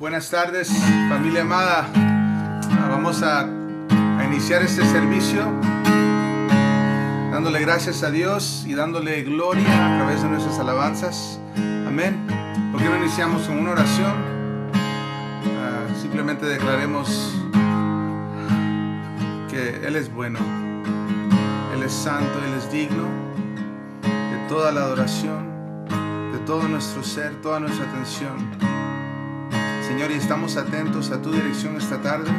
Buenas tardes, familia amada. Vamos a iniciar este servicio dándole gracias a Dios y dándole gloria a través de nuestras alabanzas. Amén. ¿Por qué no iniciamos con una oración? Simplemente declaremos que Él es bueno, Él es santo, Él es digno de toda la adoración, de todo nuestro ser, toda nuestra atención. Señor, y estamos atentos a tu dirección esta tarde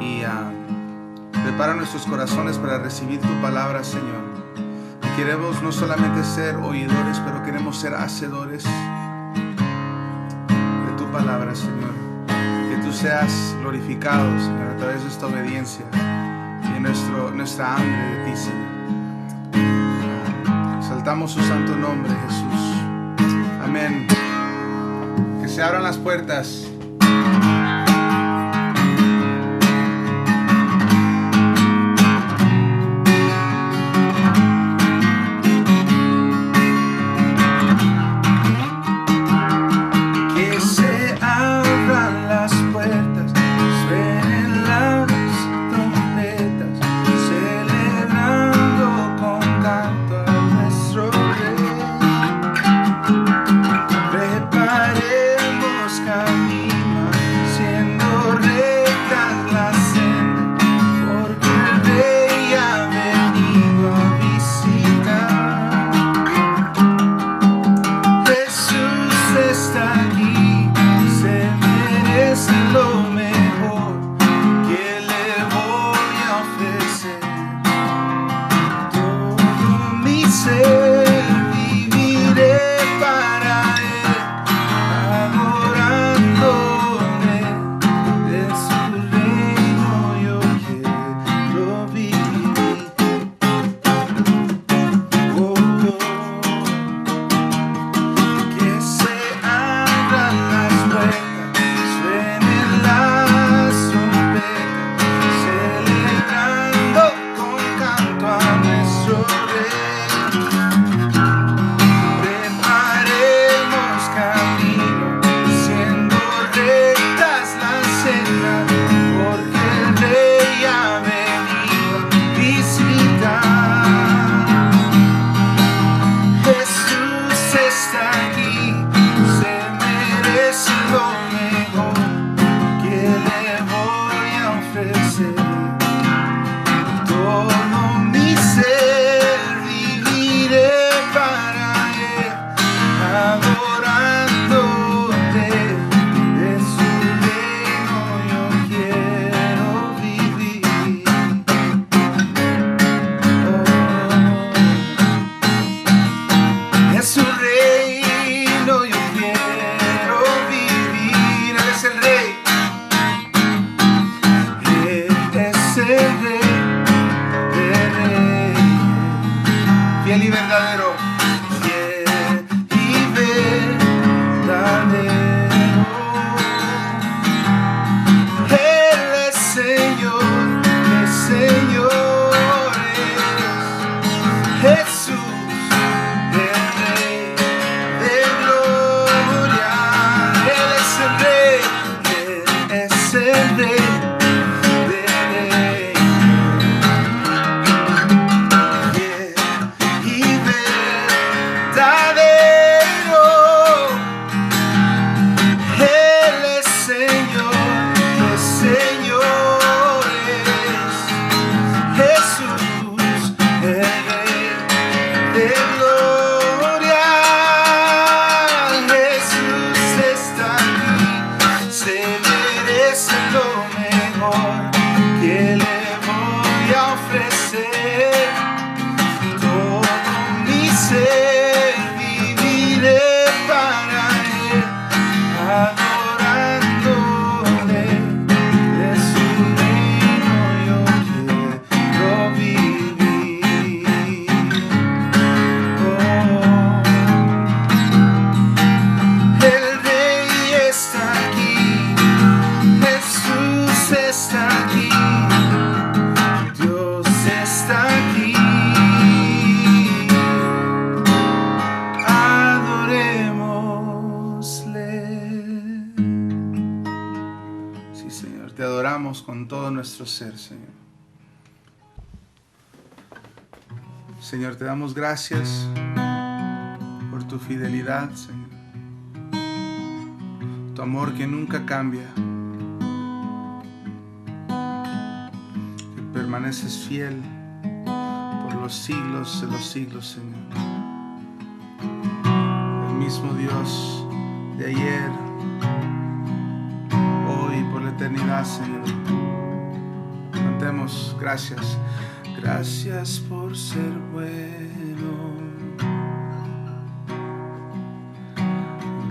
y prepara nuestros corazones para recibir tu palabra, Señor. Y queremos no solamente ser oidores, pero queremos ser hacedores de tu palabra, Señor. Que tú seas glorificado, Señor, a través de esta obediencia y nuestra hambre de ti, Señor. Exaltamos su santo nombre, Jesús. Amén. Que se abran las puertas. Que se abran las puertas, suenen las trompetas, celebrando con canto a nuestro Rey. Preparemos camino. con todo nuestro ser, Señor. Señor, te damos gracias por tu fidelidad, Señor. Tu amor que nunca cambia. Que permaneces fiel por los siglos de los siglos, Señor. El mismo Dios de ayer, hoy y por la eternidad, Señor. Cantemos gracias. Gracias por ser bueno.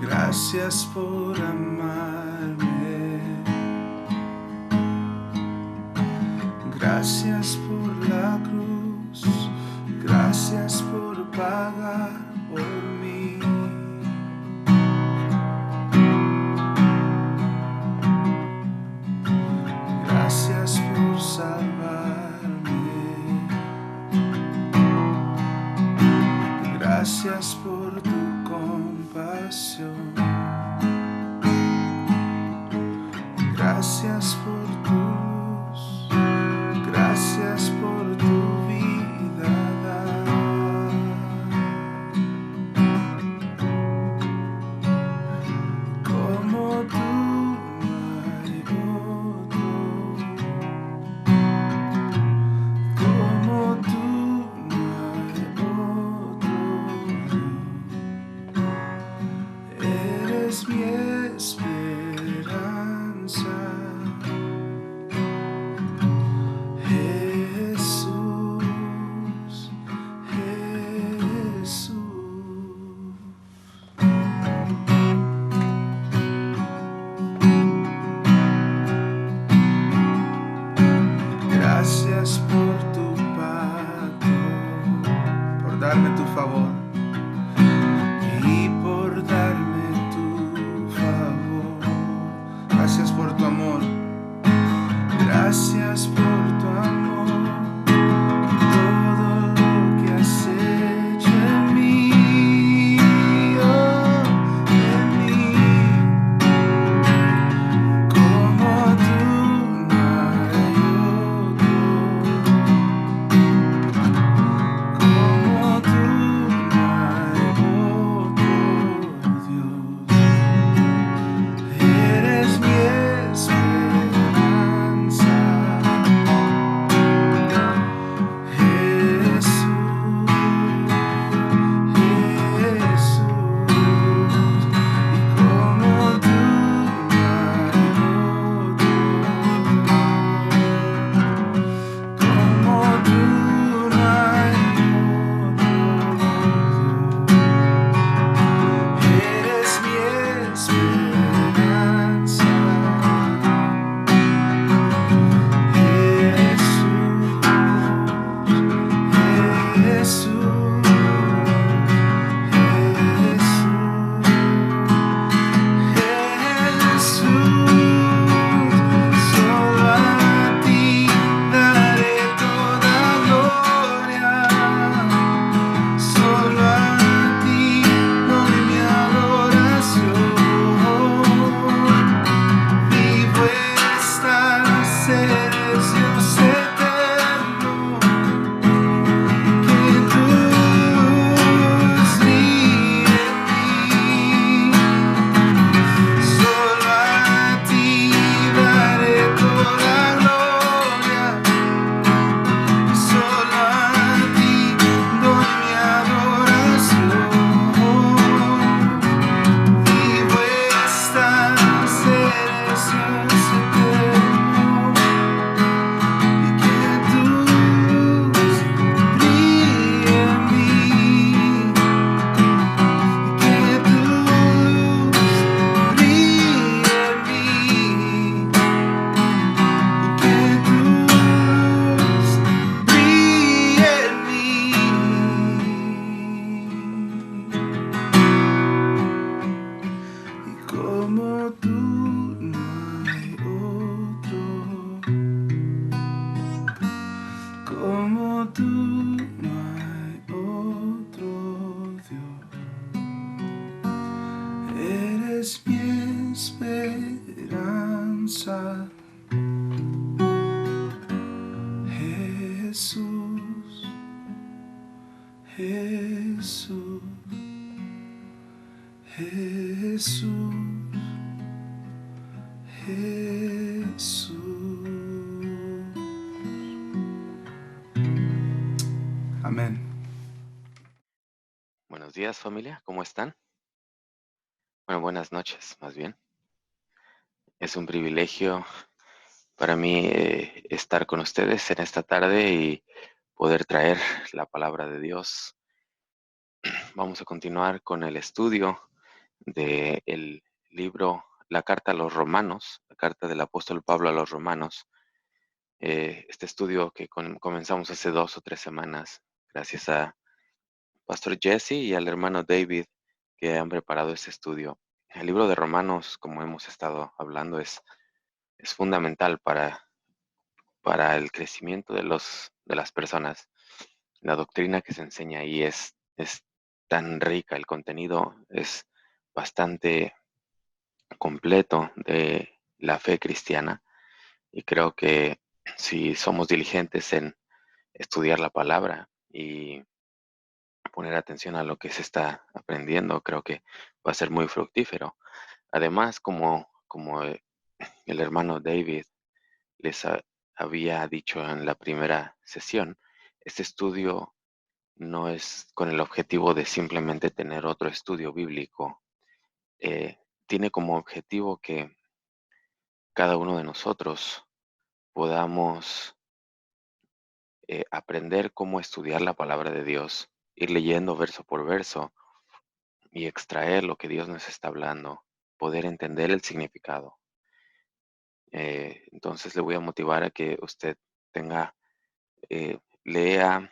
Gracias por amarme. Gracias por la cruz. Gracias por pagar por mí. Gracias por salvarme. Gracias por tu compasión. Gracias por tu luz. Gracias por tu vida. Como tú no hay otro. Como tú no hay otro. Eres mi esperanza. Gracias por tu pacto, por darme tu favor y por darme tu favor. Gracias por tu amor, gracias por tu amor, todo lo que has hecho en mí, oh, en mí. Como tú no hay otro. Como tú no hay otro Dios. Eres mi esperanza. eres mi esperanza. Jesús, Jesús, Jesús, Jesús. Amén. Buenos días, familia, ¿cómo están? Bueno, buenas noches, más bien. Es un privilegio para mí estar con ustedes en esta tarde y poder traer la palabra de Dios. Vamos a continuar con el estudio del libro, la carta a los Romanos, la carta del apóstol Pablo a los Romanos. Este estudio que comenzamos hace 2 o 3 semanas, gracias a Pastor Jesse y al hermano David, que han preparado este estudio. El libro de Romanos, como hemos estado hablando, es fundamental para el crecimiento de las personas. La doctrina que se enseña ahí es tan rica, el contenido es bastante completo de la fe cristiana, y creo que si somos diligentes en estudiar la palabra y poner atención a lo que se está aprendiendo, creo que va a ser muy fructífero. Además, como el hermano David les había dicho en la primera sesión, este estudio no es con el objetivo de simplemente tener otro estudio bíblico. Tiene como objetivo que cada uno de nosotros podamos aprender cómo estudiar la palabra de Dios, ir leyendo verso por verso y extraer lo que Dios nos está hablando, poder entender el significado. Entonces le voy a motivar a que usted tenga, lea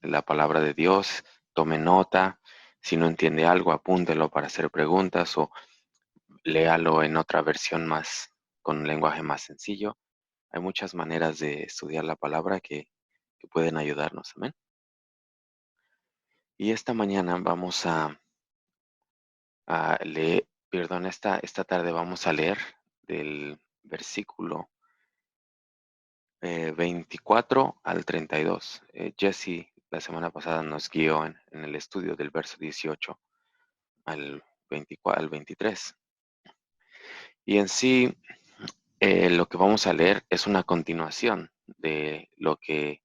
la palabra de Dios, tome nota. Si no entiende algo, apúntelo para hacer preguntas o léalo en otra versión más, con un lenguaje más sencillo. Hay muchas maneras de estudiar la palabra que pueden ayudarnos. Amén. Y esta mañana vamos a leer, perdón, esta tarde vamos a leer del versículo 24 al 32. Jesse la semana pasada nos guió en el estudio del verso 18 al 24, al 23. Y en sí, lo que vamos a leer es una continuación de lo que,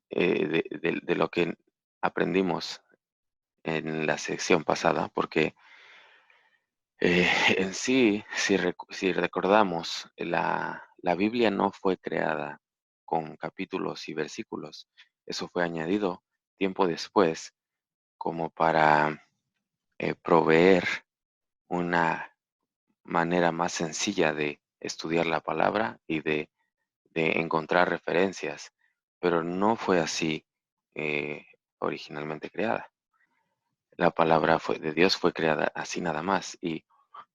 de lo que aprendimos en la sección pasada, porque en sí, si recordamos, la Biblia no fue creada con capítulos y versículos. Eso fue añadido tiempo después como para proveer una manera más sencilla de estudiar la palabra y de encontrar referencias, pero no fue así originalmente creada. La palabra de Dios fue creada así nada más, y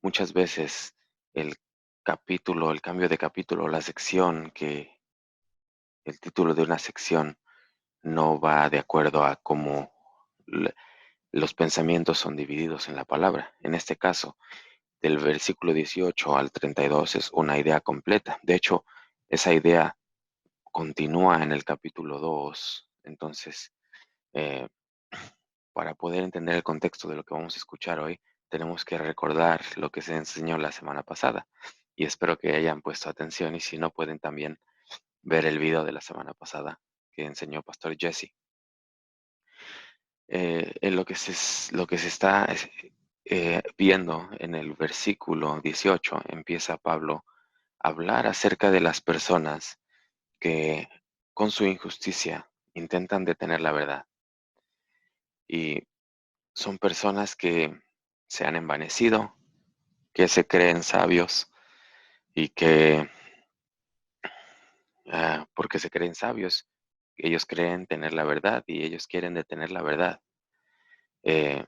muchas veces el capítulo, el cambio de capítulo, la sección, el título de una sección no va de acuerdo a cómo los pensamientos son divididos en la palabra. En este caso, del versículo 18 al 32 es una idea completa. De hecho, esa idea continúa en el capítulo 2. Entonces, eh, para poder entender el contexto de lo que vamos a escuchar hoy, tenemos que recordar lo que se enseñó la semana pasada. Y espero que hayan puesto atención, y si no, pueden también ver el video de la semana pasada que enseñó Pastor Jesse. En lo que se está viendo en el versículo 18, empieza Pablo a hablar acerca de las personas que con su injusticia intentan detener la verdad. Y son personas que se han envanecido, que se creen sabios y que, porque se creen sabios, ellos creen tener la verdad y ellos quieren detener la verdad. Eh,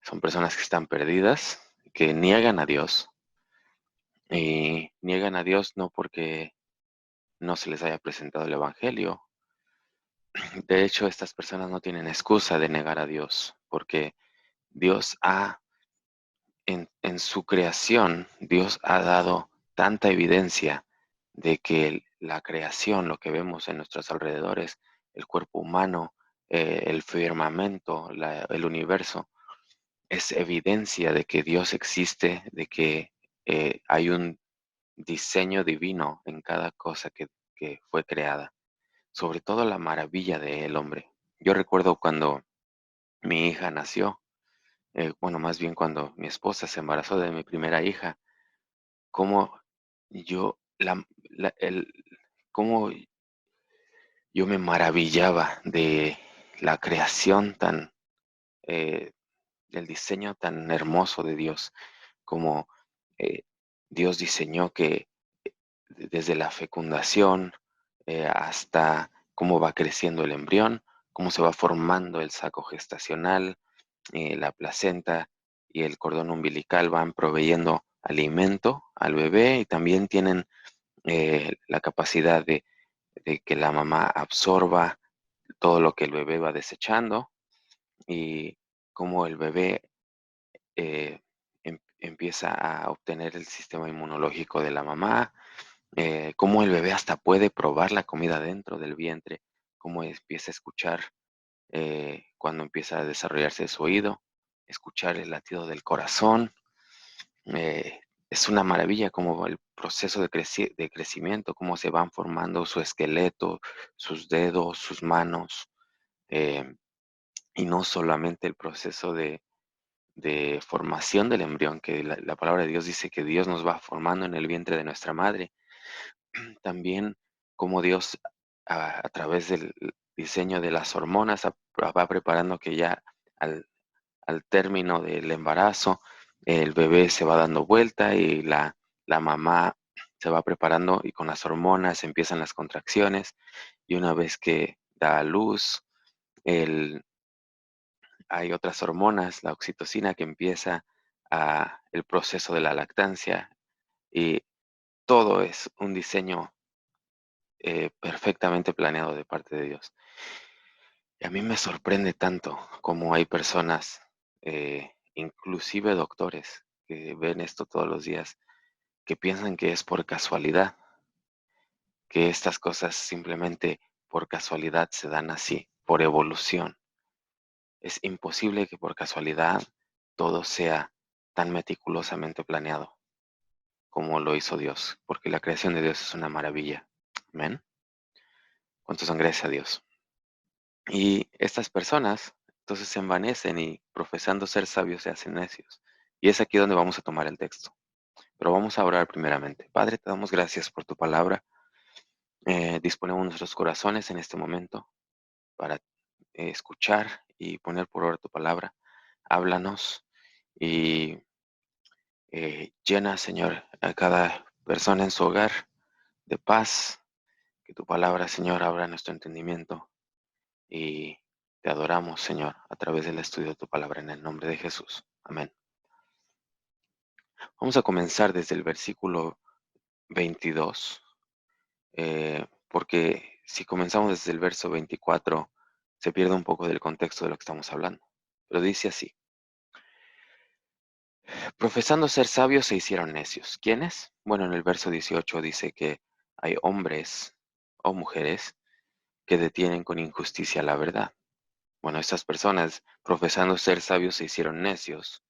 Son personas que están perdidas, que niegan a Dios, y niegan a Dios no porque no se les haya presentado el Evangelio. De hecho, estas personas no tienen excusa de negar a Dios, porque Dios en su creación, Dios ha dado tanta evidencia de que la creación, lo que vemos en nuestros alrededores, el cuerpo humano, el firmamento, el universo, es evidencia de que Dios existe, de que hay un diseño divino en cada cosa que fue creada, sobre todo la maravilla del hombre. Yo recuerdo cuando mi hija nació, bueno, más bien cuando mi esposa se embarazó de mi primera hija, cómo yo, cómo yo me maravillaba de la creación eh, del diseño tan hermoso de Dios, como eh, Dios diseñó que desde la fecundación hasta cómo va creciendo el embrión, cómo se va formando el saco gestacional, la placenta y el cordón umbilical van proveyendo alimento al bebé y también tienen la capacidad de que la mamá absorba todo lo que el bebé va desechando y cómo el bebé empieza a obtener el sistema inmunológico de la mamá, cómo el bebé hasta puede probar la comida dentro del vientre, cómo empieza a escuchar cuando empieza a desarrollarse su oído, escuchar el latido del corazón. Es una maravilla como el proceso de crecimiento, cómo se van formando su esqueleto, sus dedos, sus manos, eh, y no solamente el proceso de formación del embrión, que la palabra de Dios dice que Dios nos va formando en el vientre de nuestra madre, también como Dios a través del diseño de las hormonas va preparando que ya al, al término del embarazo el bebé se va dando vuelta y la mamá se va preparando y con las hormonas empiezan las contracciones y una vez que da a luz, el, hay otras hormonas, la oxitocina que empieza el proceso de la lactancia y todo es un diseño perfectamente planeado de parte de Dios. Y a mí me sorprende tanto cómo hay personas, inclusive doctores, que ven esto todos los días, que piensan que es por casualidad, que estas cosas simplemente por casualidad se dan así, por evolución. Es imposible que por casualidad todo sea tan meticulosamente planeado como lo hizo Dios, porque la creación de Dios es una maravilla. Amén. ¿Cuántos son gracias a Dios? Y estas personas entonces se envanecen y profesando ser sabios se hacen necios. Y es aquí donde vamos a tomar el texto. Pero vamos a orar primeramente. Padre, te damos gracias por tu palabra. Disponemos nuestros corazones en este momento para escuchar y poner por obra tu palabra. Háblanos y llena, Señor, a cada persona en su hogar de paz. Que tu palabra, Señor, abra nuestro entendimiento y te adoramos, Señor, a través del estudio de tu palabra en el nombre de Jesús. Amén. Vamos a comenzar desde el versículo 22, porque si comenzamos desde el verso 24, se pierde un poco del contexto de lo que estamos hablando. Pero dice así, profesando ser sabios se hicieron necios. ¿Quiénes? Bueno, en el verso 18 dice que hay hombres o mujeres que detienen con injusticia la verdad. Bueno, estas personas, profesando ser sabios, se hicieron necios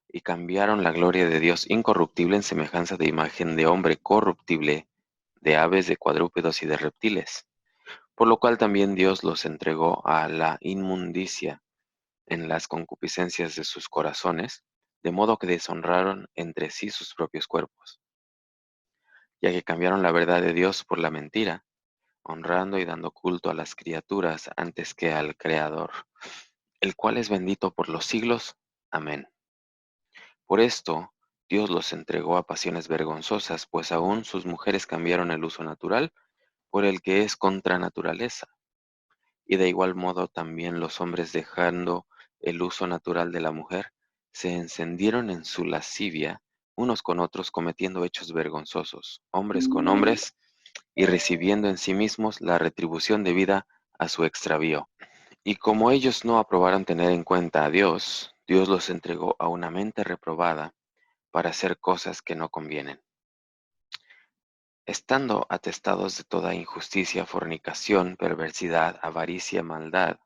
y cambiaron la gloria de Dios incorruptible en semejanza de imagen de hombre corruptible, de aves, de cuadrúpedos y de reptiles. Por lo cual también Dios los entregó a la inmundicia en las concupiscencias de sus corazones, de modo que deshonraron entre sí sus propios cuerpos, ya que cambiaron la verdad de Dios por la mentira, honrando y dando culto a las criaturas antes que al Creador, el cual es bendito por los siglos. Amén. Por esto, Dios los entregó a pasiones vergonzosas, pues aún sus mujeres cambiaron el uso natural por el que es contra naturaleza. Y de igual modo también los hombres, dejando el uso natural de la mujer, se encendieron en su lascivia unos con otros, cometiendo hechos vergonzosos, hombres con hombres, y recibiendo en sí mismos la retribución debida a su extravío. Y como ellos no aprobaron tener en cuenta a Dios, Dios los entregó a una mente reprobada para hacer cosas que no convienen, estando atestados de toda injusticia, fornicación, perversidad, avaricia, maldad,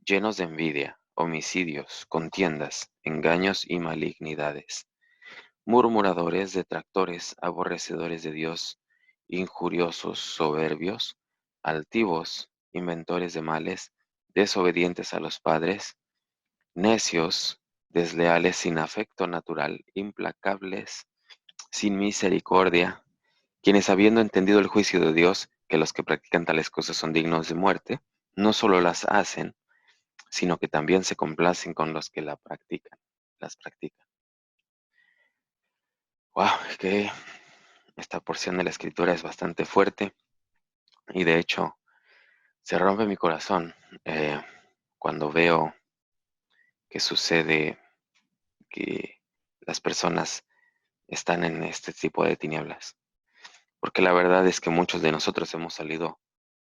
llenos de envidia, homicidios, contiendas, engaños y malignidades, murmuradores, detractores, aborrecedores de Dios, injuriosos, soberbios, altivos, inventores de males, desobedientes a los padres, necios, desleales, sin afecto natural, implacables, sin misericordia, quienes habiendo entendido el juicio de Dios, que los que practican tales cosas son dignos de muerte, no solo las hacen, sino que también se complacen con los que las practican. Wow, que esta porción de la escritura es bastante fuerte y de hecho se rompe mi corazón cuando veo que sucede que las personas están en este tipo de tinieblas. Porque la verdad es que muchos de nosotros hemos salido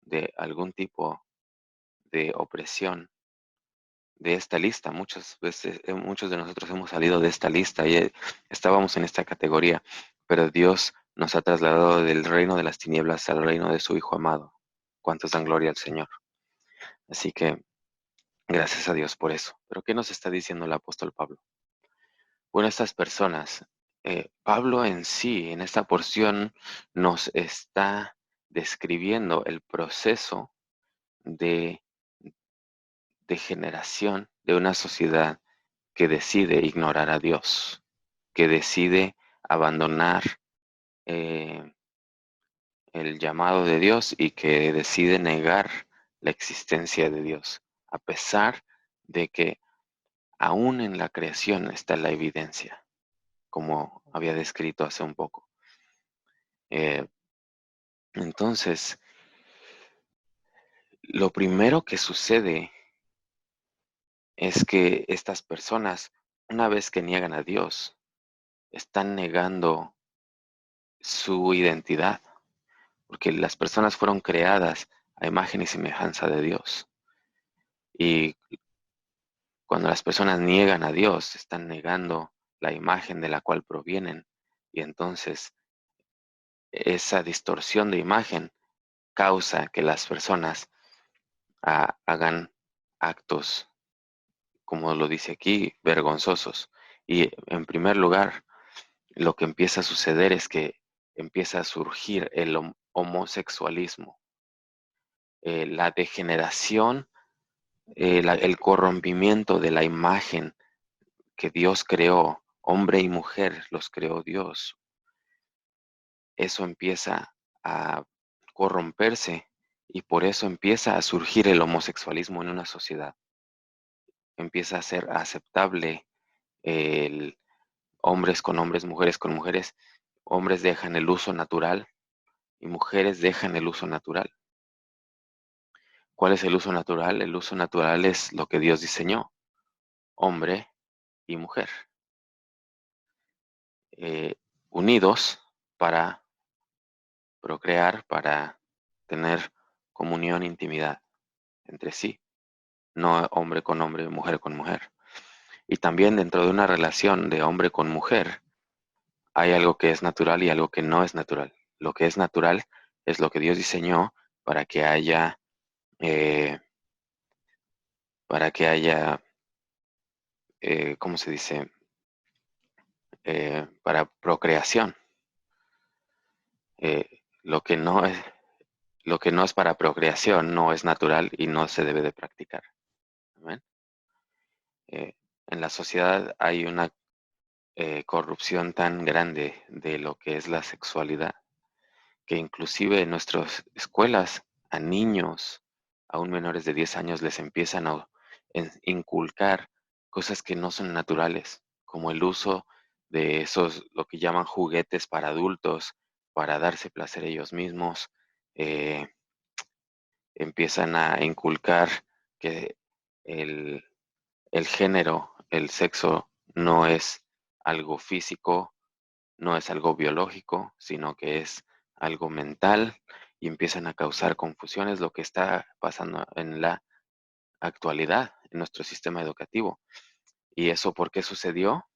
de algún tipo de opresión de esta lista. Muchas veces, muchos de nosotros hemos salido de esta lista y estábamos en esta categoría, pero Dios nos ha trasladado del reino de las tinieblas al reino de su Hijo amado. ¿Cuántos dan gloria al Señor? Así que gracias a Dios por eso. Pero ¿qué nos está diciendo el apóstol Pablo? Bueno, estas personas, Pablo en sí, en esta porción, nos está describiendo el proceso de degeneración de una sociedad que decide ignorar a Dios, que decide abandonar eh, el llamado de Dios y que decide negar la existencia de Dios, a pesar de que aún en la creación está la evidencia, como había descrito hace un poco. Eh, entonces, lo primero que sucede es que estas personas, una vez que niegan a Dios, están negando su identidad, porque las personas fueron creadas a imagen y semejanza de Dios. Y cuando las personas niegan a Dios, están negando la imagen de la cual provienen. Y entonces esa distorsión de imagen causa que las personas hagan actos, como lo dice aquí, vergonzosos. Y en primer lugar, lo que empieza a suceder es que empieza a surgir el homosexualismo, la degeneración, el corrompimiento de la imagen que Dios creó, hombre y mujer los creó Dios. Eso empieza a corromperse y por eso empieza a surgir el homosexualismo en una sociedad. Empieza a ser aceptable el hombres con hombres, mujeres con mujeres. Hombres dejan el uso natural y mujeres dejan el uso natural. ¿Cuál es el uso natural? El uso natural es lo que Dios diseñó, hombre y mujer, unidos para procrear, para tener comunión, intimidad entre sí, no hombre con hombre, mujer con mujer. Y también dentro de una relación de hombre con mujer hay algo que es natural y algo que no es natural. Lo que es natural es lo que Dios diseñó para que haya, eh, ¿cómo se dice? Para procreación. Lo que no es, lo que no es para procreación no es natural y no se debe de practicar. ¿Amén? En la sociedad hay una corrupción tan grande de lo que es la sexualidad, que inclusive en nuestras escuelas a niños, aún menores de 10 años, les empiezan a inculcar cosas que no son naturales, como el uso de esos, lo que llaman juguetes para adultos, para darse placer ellos mismos. eh, Empiezan a inculcar que el, el género, el sexo, no es algo físico, no es algo biológico, sino que es algo mental y empiezan a causar confusiones, lo que está pasando en la actualidad en nuestro sistema educativo. ¿Y eso por qué sucedió?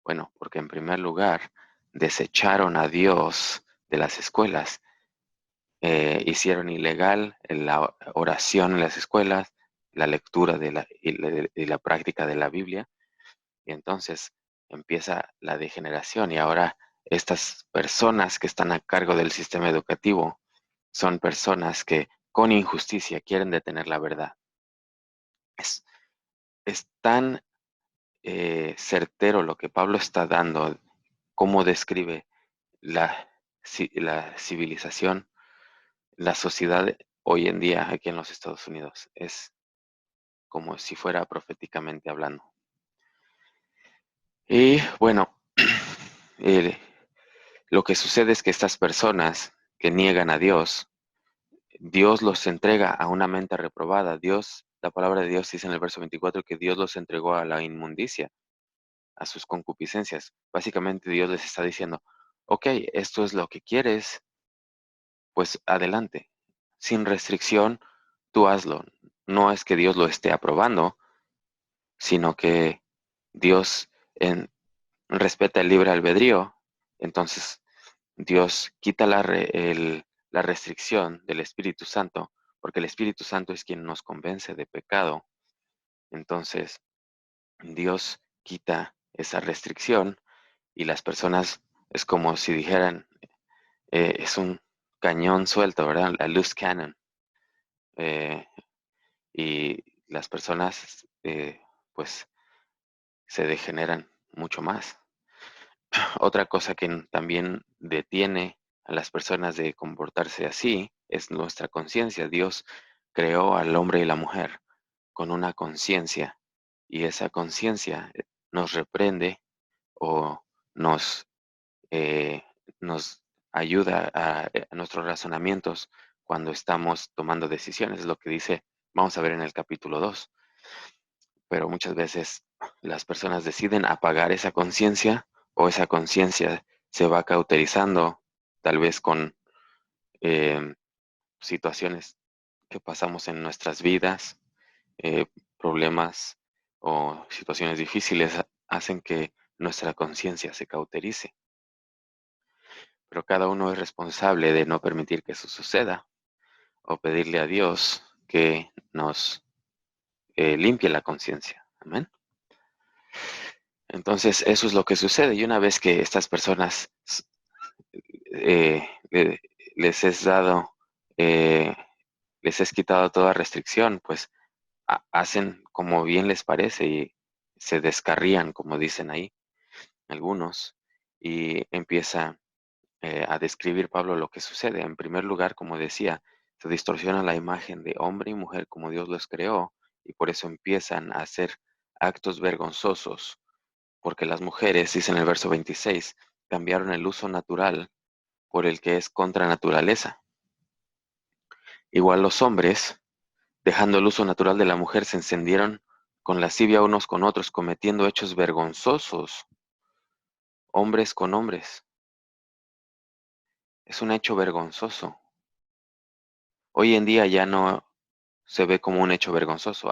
Bueno, porque en primer lugar desecharon a Dios de las escuelas. Hicieron ilegal la oración en las escuelas, la lectura y la práctica de la Biblia, y entonces empieza la degeneración y ahora estas personas que están a cargo del sistema educativo son personas que con injusticia quieren detener la verdad. Es tan certero lo que Pablo está dando, cómo describe la civilización, la sociedad hoy en día aquí en los Estados Unidos. Es como si fuera proféticamente hablando. Y bueno, lo que sucede es que estas personas que niegan a Dios, Dios los entrega a una mente reprobada. La palabra de Dios dice en el verso 24 que Dios los entregó a la inmundicia, a sus concupiscencias. Básicamente Dios les está diciendo, ok, esto es lo que quieres, pues adelante. Sin restricción, tú hazlo. No es que Dios lo esté aprobando, sino que Dios respeta el libre albedrío. Entonces, Dios quita la restricción del Espíritu Santo, porque el Espíritu Santo es quien nos convence de pecado. Entonces, Dios quita esa restricción y las personas es como si dijeran, es un cañón suelto, ¿verdad? A loose cannon. Eh, y las personas, pues, se degeneran mucho más. Otra cosa que también detiene a las personas de comportarse así es nuestra conciencia. Dios creó al hombre y la mujer con una conciencia y esa conciencia nos reprende o eh, nos ayuda a nuestros razonamientos cuando estamos tomando decisiones, es lo que dice, vamos a ver en el capítulo 2. Pero muchas veces las personas deciden apagar esa conciencia o esa conciencia se va cauterizando, tal vez con eh, situaciones que pasamos en nuestras vidas, eh, problemas o situaciones difíciles hacen que nuestra conciencia se cauterice. Pero cada uno es responsable de no permitir que eso suceda o pedirle a Dios que nos limpie la conciencia. Amén. Entonces, eso es lo que sucede. Y una vez que estas personas eh, les es dado, eh, les es quitado toda restricción, pues hacen como bien les parece y se descarrían, como dicen ahí algunos, y empieza a describir Pablo lo que sucede. En primer lugar, como decía, se distorsiona la imagen de hombre y mujer como Dios los creó y por eso empiezan a hacer actos vergonzosos, porque las mujeres, dice en el verso 26, cambiaron el uso natural por el que es contra naturaleza. Igual los hombres, dejando el uso natural de la mujer, se encendieron con lascivia unos con otros, cometiendo hechos vergonzosos, hombres con hombres. Es un hecho vergonzoso. Hoy en día ya no se ve como un hecho vergonzoso.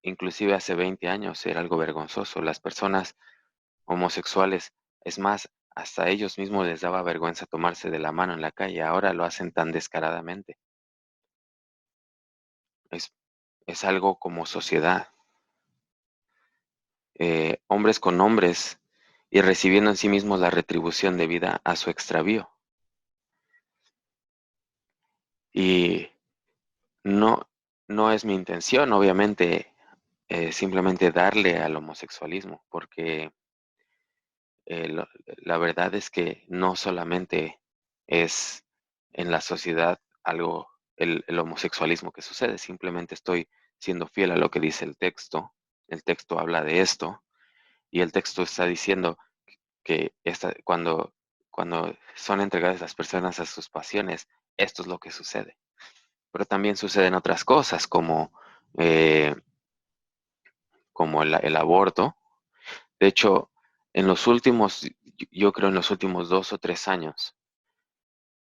Inclusive hace 20 años era algo vergonzoso. Las personas homosexuales, es más, hasta a ellos mismos les daba vergüenza tomarse de la mano en la calle. Ahora lo hacen tan descaradamente. Es algo como sociedad. Hombres con hombres y recibiendo en sí mismos la retribución debida a su extravío. Y no, no es mi intención, obviamente, simplemente darle al homosexualismo, porque la verdad es que no solamente es en la sociedad algo, el homosexualismo que sucede, simplemente estoy siendo fiel a lo que dice el texto. El texto habla de esto y el texto está diciendo que cuando son entregadas las personas a sus pasiones, esto es lo que sucede. Pero también suceden otras cosas eh, como el aborto. De hecho, yo creo en los últimos 2 o 3 años,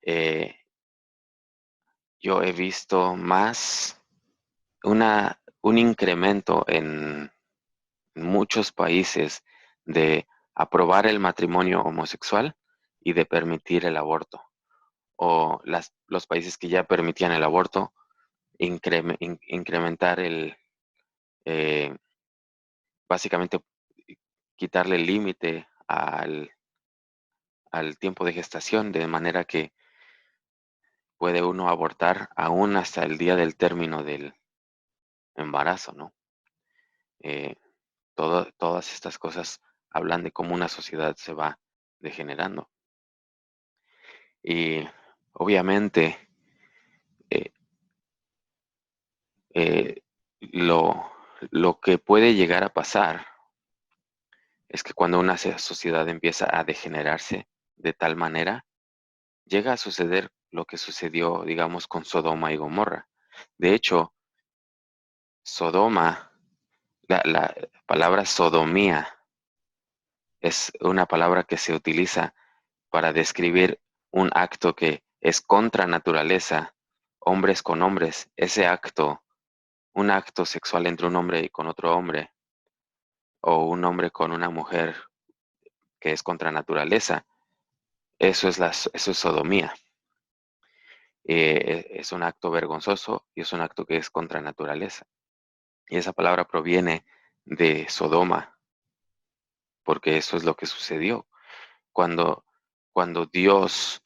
eh, yo he visto más un incremento en muchos países de aprobar el matrimonio homosexual y de permitir el aborto. O los países que ya permitían el aborto, incrementar eh, básicamente quitarle el límite al tiempo de gestación, de manera que puede uno abortar aún hasta el día del término del embarazo, ¿no? Eh, todas estas cosas hablan de cómo una sociedad se va degenerando. Y obviamente eh, eh, lo que puede llegar a pasar es que cuando una sociedad empieza a degenerarse de tal manera, llega a suceder lo que sucedió, digamos, con Sodoma y Gomorra. De hecho, Sodoma, la palabra sodomía es una palabra que se utiliza para describir un acto que es contra naturaleza, hombres con hombres. Ese acto, un acto sexual entre un hombre y con otro hombre, o un hombre con una mujer que es contra naturaleza, eso es sodomía. Es un acto vergonzoso y es un acto que es contra naturaleza. Y esa palabra proviene de Sodoma, porque eso es lo que sucedió. Cuando, cuando Dios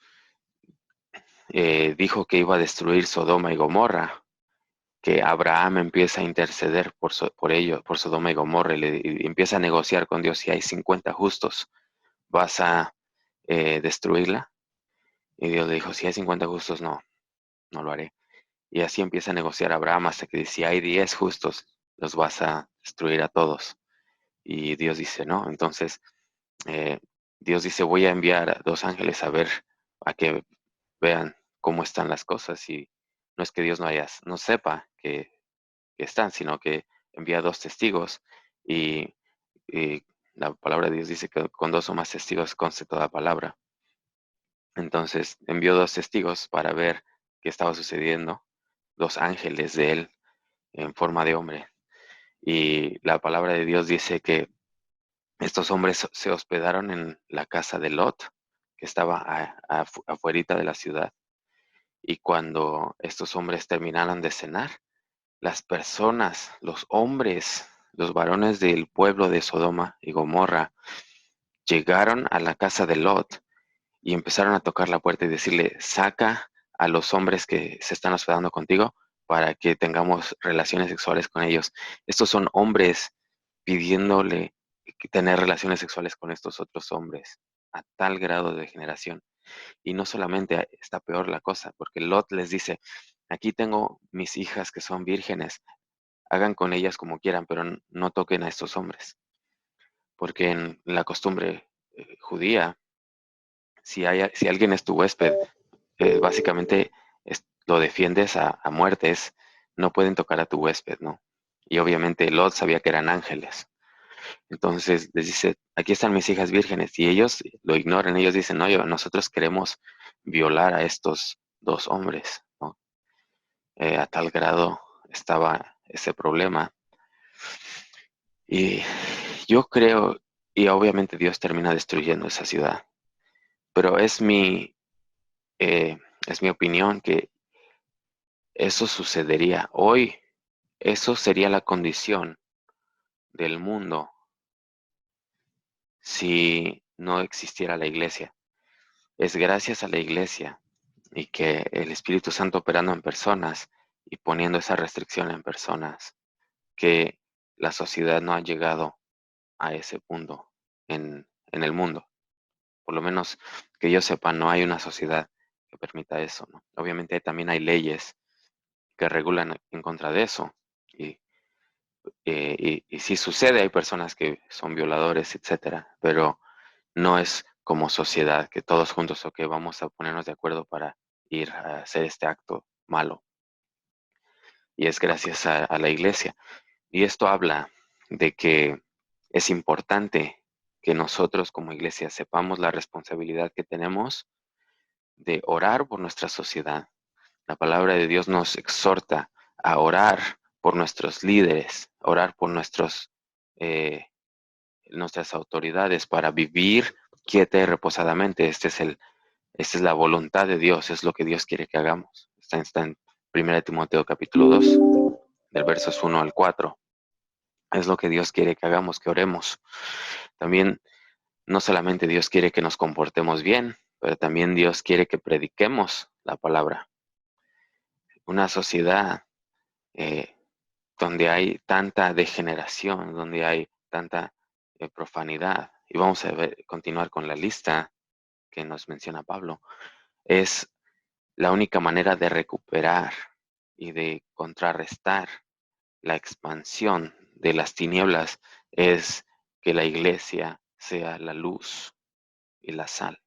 dijo que iba a destruir Sodoma y Gomorra, que Abraham empieza a interceder por ello, por Sodoma y Gomorra, y empieza a negociar con Dios: si hay 50 justos, ¿vas a destruirla? Y Dios le dijo: si hay 50 justos, no, no lo haré. Y así empieza a negociar Abraham hasta que dice: si hay 10 justos, los vas a destruir a todos. Y Dios dice: no. Entonces eh, Dios dice: voy a enviar a 2 ángeles a que vean cómo están las cosas. Y no es que Dios no sepa que están, sino que envía 2 testigos. Y la palabra de Dios dice que con 2 o más testigos conste toda palabra. Entonces envió 2 testigos para ver qué estaba sucediendo, 2 ángeles de él en forma de hombre. Y la palabra de Dios dice que estos hombres se hospedaron en la casa de Lot, que estaba afuerita de la ciudad. Y cuando estos hombres terminaron de cenar, las personas, los hombres, los varones del pueblo de Sodoma y Gomorra, llegaron a la casa de Lot y empezaron a tocar la puerta y decirle: saca a los hombres que se están hospedando contigo para que tengamos relaciones sexuales con ellos. Estos son hombres pidiéndole tener relaciones sexuales con estos otros hombres, a tal grado de degeneración. Y no solamente está peor la cosa, porque Lot les dice: aquí tengo mis hijas que son vírgenes, hagan con ellas como quieran, pero no toquen a estos hombres. Porque en la costumbre judía, si alguien es tu huésped, básicamente lo defiendes a muertes, no pueden tocar a tu huésped, ¿no? Y obviamente Lot sabía que eran ángeles. Entonces les dice: aquí están mis hijas vírgenes, y ellos lo ignoran. Ellos dicen: no, nosotros queremos violar a estos 2 hombres, ¿no? A tal grado estaba ese problema. Y yo creo, y obviamente Dios termina destruyendo esa ciudad, pero es mi opinión que eso sucedería hoy. Eso sería la condición del mundo si no existiera la iglesia. Es gracias a la iglesia y que el Espíritu Santo operando en personas y poniendo esa restricción en personas, que la sociedad no ha llegado a ese punto en el mundo. Por lo menos que yo sepa, no hay una sociedad que permita eso, ¿no? Obviamente también hay leyes que regulan en contra de eso. Y, y si sucede, hay personas que son violadores, etcétera, pero no es como sociedad que todos juntos, ok, vamos a ponernos de acuerdo para ir a hacer este acto malo. Y es gracias a la iglesia. Y esto habla de que es importante que nosotros como iglesia sepamos la responsabilidad que tenemos de orar por nuestra sociedad. La palabra de Dios nos exhorta a orar por nuestros líderes, orar por nuestras autoridades para vivir quieta y reposadamente. Esta es la voluntad de Dios, es lo que Dios quiere que hagamos. Está en 1 Timoteo capítulo 2, del versos 1 al 4. Es lo que Dios quiere que hagamos, que oremos. También, no solamente Dios quiere que nos comportemos bien, pero también Dios quiere que prediquemos la palabra. Una sociedad eh, donde hay tanta degeneración, donde hay tanta profanidad, y vamos a continuar con la lista que nos menciona Pablo, es la única manera de recuperar y de contrarrestar la expansión de las tinieblas es que la iglesia sea la luz y la sal.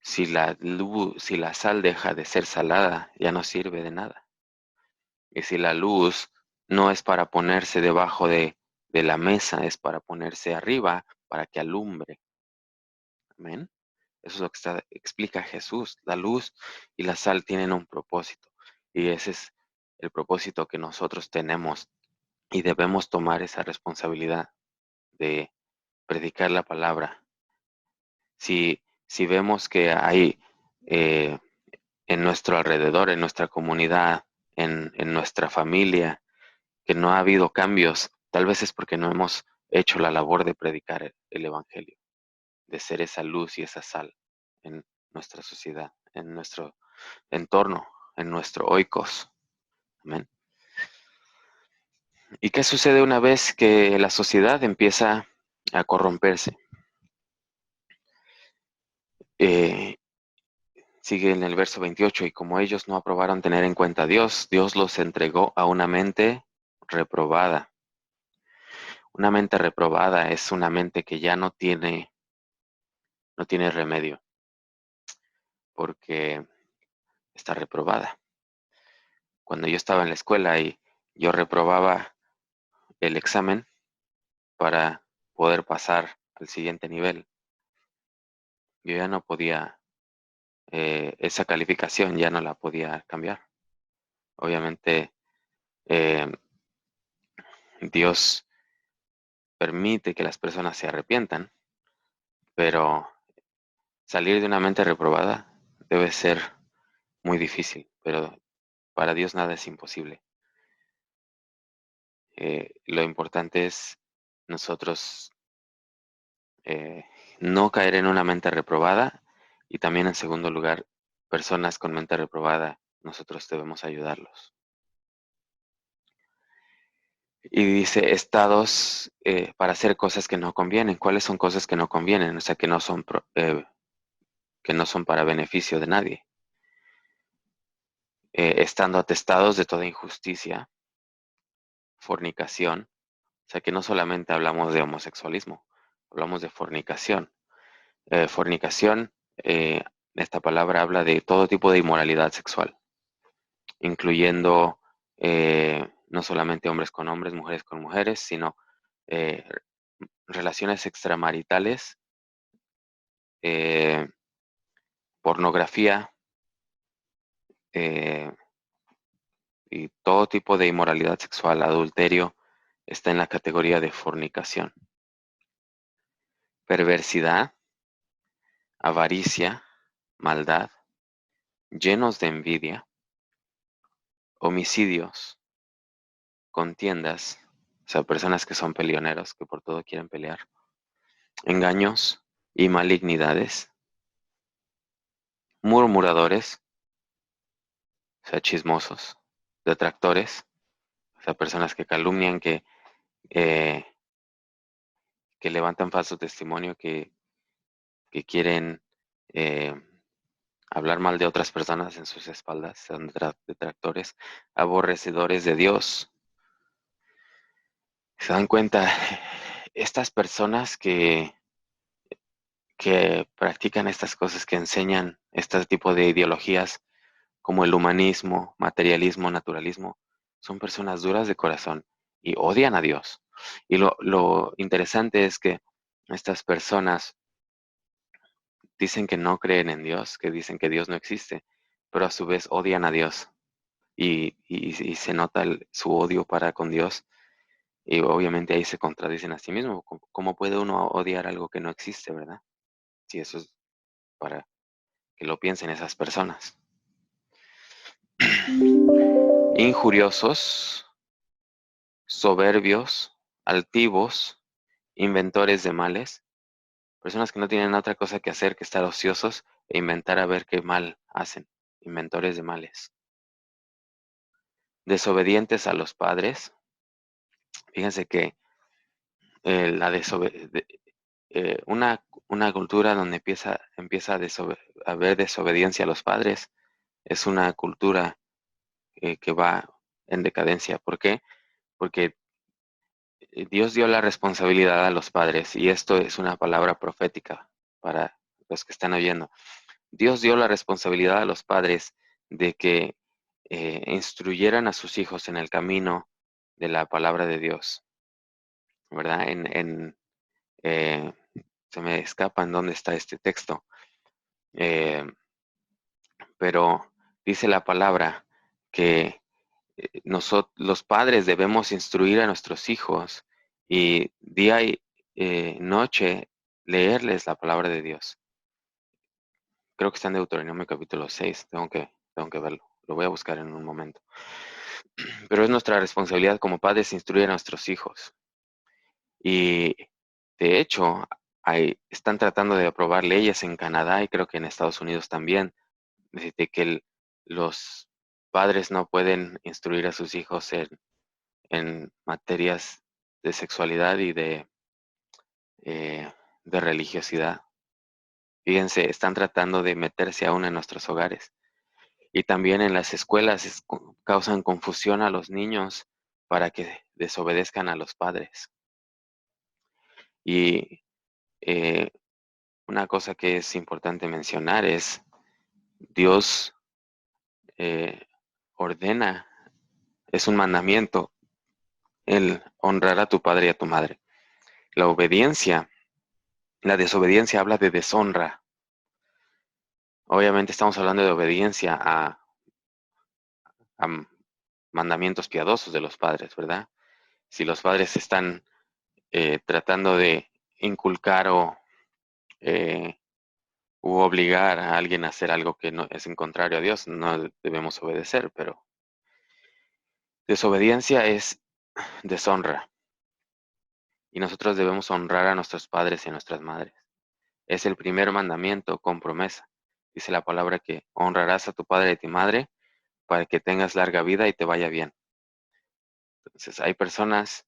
Si la sal deja de ser salada, ya no sirve de nada. Y si la luz no es para ponerse debajo de la mesa, es para ponerse arriba, para que alumbre. Amén. Eso es lo que explica Jesús. La luz y la sal tienen un propósito. Y ese es el propósito que nosotros tenemos. Y debemos tomar esa responsabilidad de predicar la palabra. Si vemos que hay eh, en nuestro alrededor, en nuestra comunidad, en nuestra familia, que no ha habido cambios, tal vez es porque no hemos hecho la labor de predicar el Evangelio, de ser esa luz y esa sal en nuestra sociedad, en nuestro entorno, en nuestro oikos. Amén. ¿Y qué sucede una vez que la sociedad empieza a corromperse? Eh, Sigue en el verso 28, y como ellos no aprobaron tener en cuenta a Dios, Dios los entregó a una mente reprobada. Una mente reprobada es una mente que ya no tiene remedio, porque está reprobada. Cuando yo estaba en la escuela y yo reprobaba el examen para poder pasar al siguiente nivel, yo ya no podía, esa calificación ya no la podía cambiar. Obviamente, eh, Dios permite que las personas se arrepientan, pero salir de una mente reprobada debe ser muy difícil, pero para Dios nada es imposible. Lo importante es nosotros eh, no caer en una mente reprobada, y también en segundo lugar, personas con mente reprobada, nosotros debemos ayudarlos. Y dice estados para hacer cosas que no convienen. ¿Cuáles son cosas que no convienen? O sea, que no son para beneficio de nadie. Estando atestados de toda injusticia, fornicación. O sea, que no solamente hablamos de homosexualismo, hablamos de fornicación. Fornicación, esta palabra habla de todo tipo de inmoralidad sexual, incluyendo no solamente hombres con hombres, mujeres con mujeres, sino eh, relaciones extramaritales, eh, pornografía eh, y todo tipo de inmoralidad sexual, adulterio, está en la categoría de fornicación. Perversidad, avaricia, maldad, llenos de envidia, homicidios, contiendas, o sea, personas que son peleoneros, que por todo quieren pelear, engaños y malignidades, murmuradores, o sea, chismosos, detractores, o sea, personas que calumnian, eh, que levantan falso testimonio, que quieren eh, hablar mal de otras personas en sus espaldas, son detractores, aborrecedores de Dios. ¿Se dan cuenta? Estas personas que practican estas cosas, que enseñan este tipo de ideologías como el humanismo, materialismo, naturalismo, son personas duras de corazón y odian a Dios. Y lo interesante es que estas personas dicen que no creen en Dios, que dicen que Dios no existe, pero a su vez odian a Dios, y se nota su odio para con Dios Y obviamente ahí se contradicen a sí mismos. ¿Cómo puede uno odiar algo que no existe, verdad? Si eso es para que lo piensen esas personas. Injuriosos, soberbios, altivos, inventores de males, personas que no tienen otra cosa que hacer que estar ociosos e inventar a ver qué mal hacen, inventores de males. Desobedientes a los padres, fíjense que la una cultura donde empieza a haber desobediencia a los padres es una cultura que va en decadencia. ¿Por qué? Porque Dios dio la responsabilidad a los padres, y esto es una palabra profética para los que están oyendo. Dios dio la responsabilidad a los padres de que instruyeran a sus hijos en el camino de la palabra de Dios, ¿verdad? Eh, se me escapa en dónde está este texto, eh, pero dice la palabra que nosotros, los padres, debemos instruir a nuestros hijos y día y noche leerles la palabra de Dios. Creo que está en Deuteronomio capítulo 6, tengo que verlo, lo voy a buscar en un momento. Pero es nuestra responsabilidad como padres instruir a nuestros hijos. Y de hecho, están tratando de aprobar leyes en Canadá y creo que en Estados Unidos también, de que los padres no pueden instruir a sus hijos en materias de sexualidad y de religiosidad. Fíjense, están tratando de meterse aún en nuestros hogares. Y también en las escuelas causan confusión a los niños para que desobedezcan a los padres. Y eh, una cosa que es importante mencionar es, Dios eh, ordena, es un mandamiento, el honrar a tu padre y a tu madre. La obediencia, la desobediencia habla de deshonra. Obviamente estamos hablando de obediencia a mandamientos piadosos de los padres, ¿verdad? Si los padres están tratando de inculcar eh, u obligar a alguien a hacer algo que no es en contrario a Dios, no debemos obedecer, pero desobediencia es deshonra y nosotros debemos honrar a nuestros padres y a nuestras madres. Es el primer mandamiento con promesa. Dice la palabra que honrarás a tu padre y a tu madre para que tengas larga vida y te vaya bien. Entonces, hay personas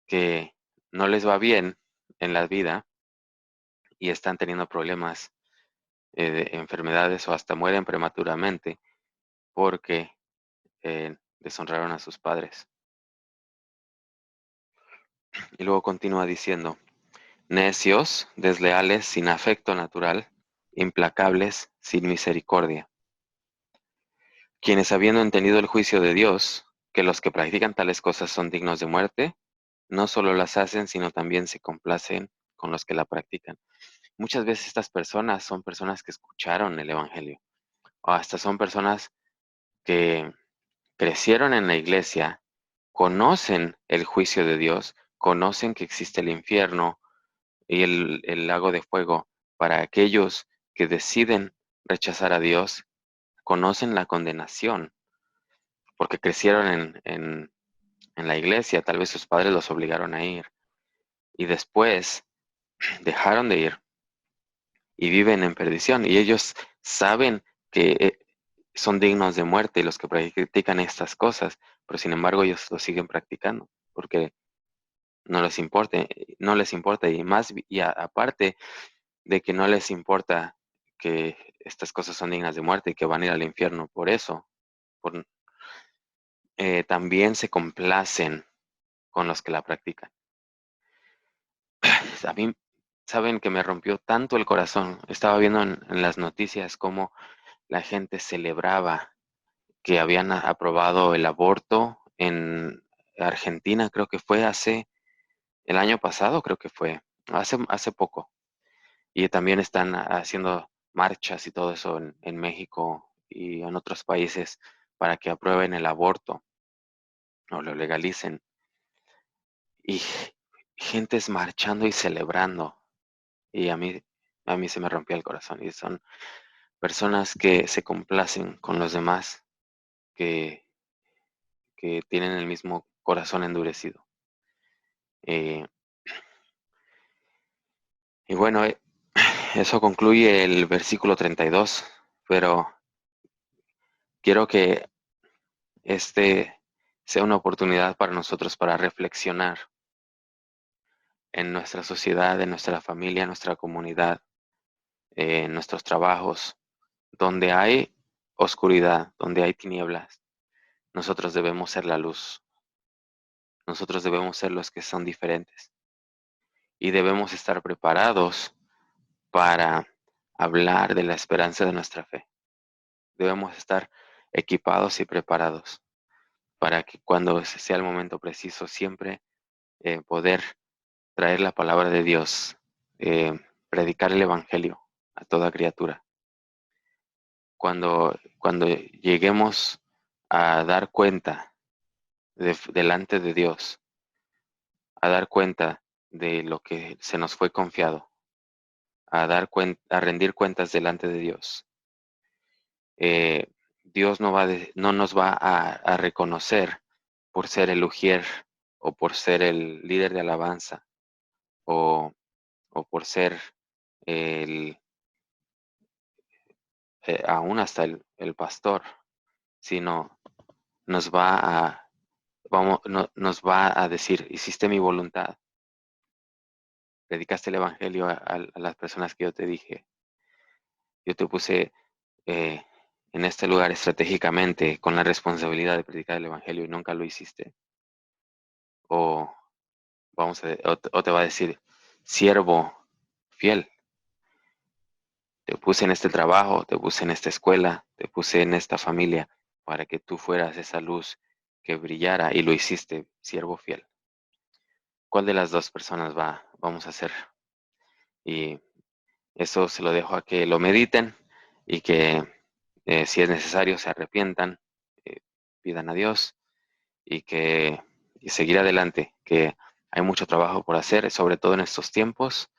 que no les va bien en la vida y están teniendo problemas de enfermedades o hasta mueren prematuramente porque deshonraron a sus padres. Y luego continúa diciendo, necios, desleales, sin afecto natural, implacables, sin misericordia, quienes habiendo entendido el juicio de Dios, que los que practican tales cosas son dignos de muerte, no solo las hacen, sino también se complacen con los que la practican. Muchas veces estas personas son personas que escucharon el Evangelio, o hasta son personas que crecieron en la iglesia, conocen el juicio de Dios, conocen que existe el infierno y el lago de fuego para aquellos que deciden rechazar a Dios, conocen la condenación, porque crecieron en la iglesia, tal vez sus padres los obligaron a ir, y después dejaron de ir y viven en perdición, y ellos saben que son dignos de muerte los que practican estas cosas, pero sin embargo ellos lo siguen practicando, porque no les importa, y más, aparte de que no les importa que estas cosas son dignas de muerte y que van a ir al infierno por eso, por, también se complacen con los que la practican. A mí, saben que me rompió tanto el corazón. Estaba viendo en las noticias cómo la gente celebraba que habían aprobado el aborto en Argentina, creo que fue el año pasado, creo que fue, hace poco. Y también están haciendo marchas y todo eso en México y en otros países para que aprueben el aborto o lo legalicen. y gentes marchando y celebrando. Y a mí se me rompía el corazón. Y son personas que se complacen con los demás, que, que tienen el mismo corazón endurecido. Eh, y bueno, eso concluye el versículo 32, pero quiero que este sea una oportunidad para nosotros para reflexionar en nuestra sociedad, en nuestra familia, en nuestra comunidad, en nuestros trabajos, donde hay oscuridad, donde hay tinieblas. Nosotros debemos ser la luz. Nosotros debemos ser los que son diferentes. Y debemos estar preparados para hablar de la esperanza de nuestra fe. Debemos estar equipados y preparados para que cuando sea el momento preciso siempre poder traer la palabra de Dios, predicar el Evangelio a toda criatura. Cuando lleguemos a dar cuenta delante de Dios, a dar cuenta de lo que se nos fue confiado, a rendir cuentas delante de Dios, Dios no nos va a reconocer por ser el ujier o por ser el líder de alabanza o por ser el, aún hasta el pastor, sino nos va nos va a decir, hiciste mi voluntad, predicaste el evangelio a las personas que yo te dije, yo te puse en este lugar estratégicamente con la responsabilidad de predicar el evangelio y nunca lo hiciste. O o te va a decir, siervo fiel, te puse en este trabajo, te puse en esta escuela, te puse en esta familia para que tú fueras esa luz que brillara y lo hiciste, siervo fiel. ¿Cuál de las dos personas vamos a hacer? Y eso se lo dejo a que lo mediten y que si es necesario se arrepientan, pidan a Dios y seguir adelante, que hay mucho trabajo por hacer, sobre todo en estos tiempos,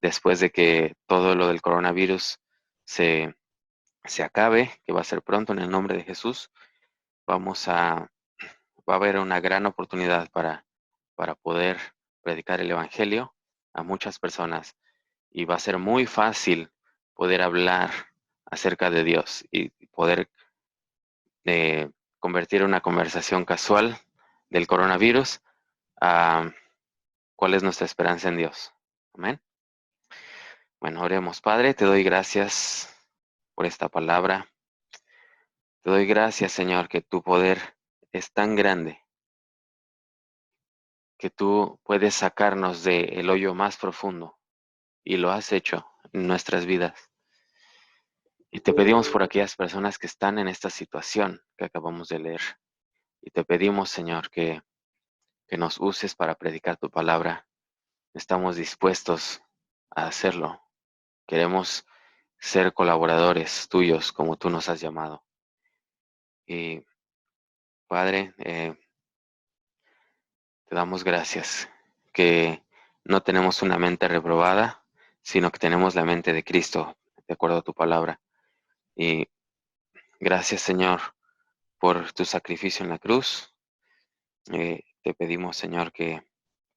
después de que todo lo del coronavirus se acabe, que va a ser pronto en el nombre de Jesús, va a haber una gran oportunidad para poder predicar el Evangelio a muchas personas y va a ser muy fácil poder hablar acerca de Dios y poder convertir una conversación casual del coronavirus a cuál es nuestra esperanza en Dios. Amén. Bueno, oremos. Padre, te doy gracias por esta palabra. Te doy gracias, Señor, que tu poder es tan grande que tú puedes sacarnos del hoyo más profundo y lo has hecho en nuestras vidas. Y te pedimos por aquellas personas que están en esta situación que acabamos de leer. Y te pedimos, Señor, que nos uses para predicar tu palabra. Estamos dispuestos a hacerlo. Queremos ser colaboradores tuyos como tú nos has llamado. Y Padre, te damos gracias que no tenemos una mente reprobada, sino que tenemos la mente de Cristo, de acuerdo a tu palabra. Y gracias, Señor, por tu sacrificio en la cruz. Te pedimos, Señor, que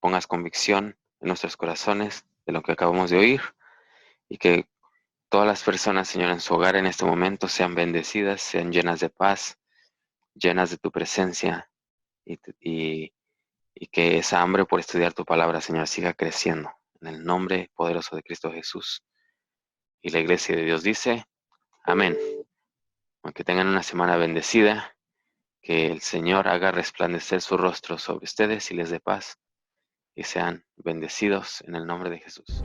pongas convicción en nuestros corazones de lo que acabamos de oír y que todas las personas, Señor, en su hogar en este momento sean bendecidas, sean llenas de paz, llenas de tu presencia y que esa hambre por estudiar tu palabra, Señor, siga creciendo. En el nombre poderoso de Cristo Jesús. Y la iglesia de Dios dice, amén. Aunque tengan una semana bendecida, que el Señor haga resplandecer su rostro sobre ustedes y les dé paz, y sean bendecidos en el nombre de Jesús.